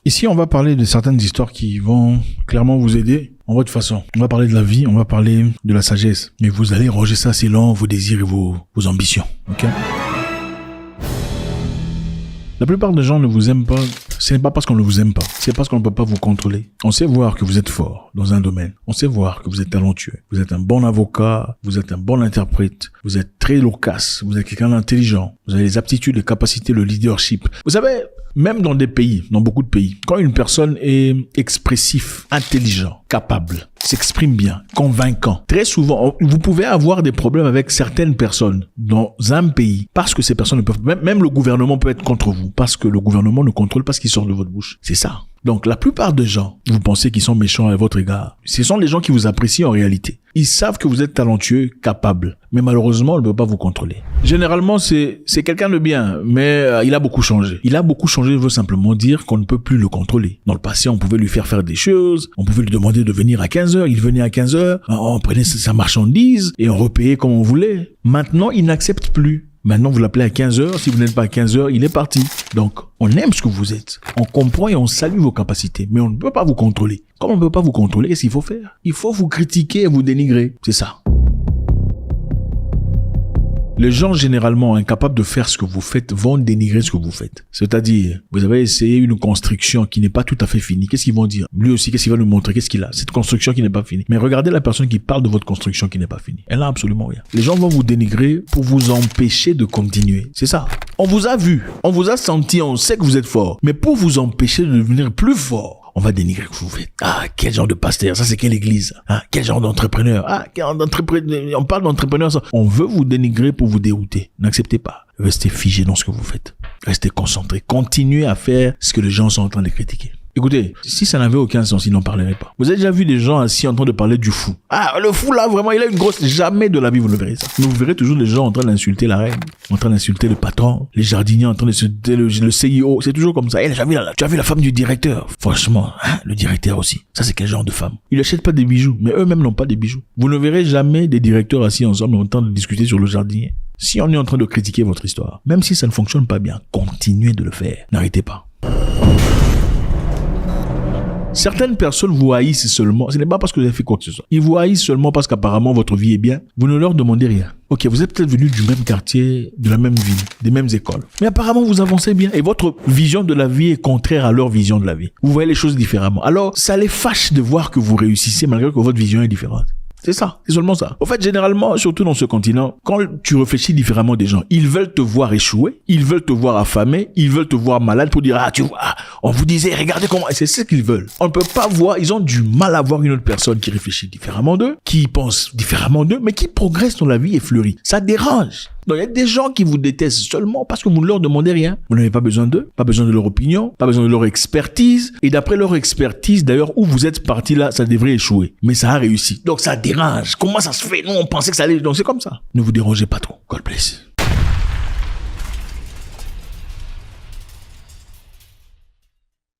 Ici, on va parler de certaines histoires qui vont clairement vous aider en votre façon. On va parler de la vie, on va parler de la sagesse. Mais vous allez ranger ça selon vos désirs et vos ambitions. Ok? La plupart des gens ne vous aiment pas. Ce n'est pas parce qu'on ne vous aime pas. C'est parce qu'on ne peut pas vous contrôler. On sait voir que vous êtes fort dans un domaine. On sait voir que vous êtes talentueux. Vous êtes un bon avocat. Vous êtes un bon interprète. Vous êtes très loquace. Vous êtes quelqu'un d'intelligent. Vous avez les aptitudes, les capacités, le leadership. Vous savez, même dans des pays, dans beaucoup de pays, quand une personne est expressif, intelligent, capable, s'exprime bien, convaincant, très souvent, vous pouvez avoir des problèmes avec certaines personnes dans un pays parce que ces personnes ne peuvent, même le gouvernement peut être contre vous parce que le gouvernement ne contrôle pas ce qui sort de votre bouche. C'est ça. Donc, la plupart des gens, vous pensez qu'ils sont méchants à votre égard. Ce sont les gens qui vous apprécient en réalité. Ils savent que vous êtes talentueux, capable. Mais malheureusement, on ne peut pas vous contrôler. Généralement, c'est quelqu'un de bien, mais il a beaucoup changé. Il a beaucoup changé veut simplement dire qu'on ne peut plus le contrôler. Dans le passé, on pouvait lui faire des choses. On pouvait lui demander de venir à 15h. Il venait à 15h. On prenait sa marchandise et on repayait comme on voulait. Maintenant, il n'accepte plus. Maintenant, vous l'appelez à 15h. Si vous n'êtes pas à 15h, il est parti. Donc, on aime ce que vous êtes. On comprend et on salue vos capacités. Mais on ne peut pas vous contrôler. Comme on ne peut pas vous contrôler, qu'est-ce qu'il faut faire? Il faut vous critiquer et vous dénigrer. C'est ça. Les gens généralement incapables de faire ce que vous faites vont dénigrer ce que vous faites. C'est-à-dire, vous avez essayé une construction qui n'est pas tout à fait finie. Qu'est-ce qu'ils vont dire? Lui aussi, qu'est-ce qu'il va nous montrer? Qu'est-ce qu'il a? Cette construction qui n'est pas finie. Mais regardez la personne qui parle de votre construction qui n'est pas finie. Elle n'a absolument rien. Les gens vont vous dénigrer pour vous empêcher de continuer. C'est ça. On vous a vu. On vous a senti. On sait que vous êtes fort. Mais pour vous empêcher de devenir plus fort, on va dénigrer que vous faites. Ah, quel genre de pasteur? Ça, c'est quelle église? Ah, quel genre d'entrepreneur? Ah, quel genre d'entrepreneur? On parle d'entrepreneur. Ça. On veut vous dénigrer pour vous dérouter. N'acceptez pas. Restez figé dans ce que vous faites. Restez concentré. Continuez à faire ce que les gens sont en train de critiquer. Écoutez, si ça n'avait aucun sens, ils n'en parleraient pas. Vous avez déjà vu des gens assis en train de parler du fou. Ah, le fou là, vraiment, il a une grosse... Jamais de la vie vous ne verrez ça. Mais vous verrez toujours des gens en train d'insulter la reine, en train d'insulter le patron, les jardiniers en train d'insulter le CIO. C'est toujours comme ça. Eh, tu as vu la femme du directeur? Franchement, hein, le directeur aussi. Ça, c'est quel genre de femme? Ils n'achètent pas des bijoux, mais eux-mêmes n'ont pas des bijoux. Vous ne verrez jamais des directeurs assis ensemble en train de discuter sur le jardinier. Si on est en train de critiquer votre histoire, même si ça ne fonctionne pas bien, continuez de le faire. N'arrêtez pas. Certaines personnes vous haïssent seulement, ce n'est pas parce que vous avez fait quoi que ce soit. Ils vous haïssent seulement parce qu'apparemment votre vie est bien. Vous ne leur demandez rien. Ok, vous êtes peut-être venus du même quartier, de la même ville, des mêmes écoles. Mais apparemment vous avancez bien et votre vision de la vie est contraire à leur vision de la vie. Vous voyez les choses différemment. Alors, ça les fâche de voir que vous réussissez malgré que votre vision est différente. C'est ça, c'est seulement ça. Au fait, généralement, surtout dans ce continent, quand tu réfléchis différemment des gens, ils veulent te voir échouer, ils veulent te voir affamé, ils veulent te voir malade pour dire, ah, tu vois, on vous disait, regardez comment, c'est ce qu'ils veulent. On ne peut pas voir, ils ont du mal à voir une autre personne qui réfléchit différemment d'eux, qui pense différemment d'eux, mais qui progresse dans la vie et fleurit. Ça dérange. Donc, il y a des gens qui vous détestent seulement parce que vous ne leur demandez rien. Vous n'avez pas besoin d'eux, pas besoin de leur opinion, pas besoin de leur expertise. Et d'après leur expertise, d'ailleurs, où vous êtes parti là, ça devrait échouer. Mais ça a réussi. Donc, ça dérange. Comment ça se fait? Nous, on pensait que ça allait. Donc, c'est comme ça. Ne vous dérangez pas trop. God bless.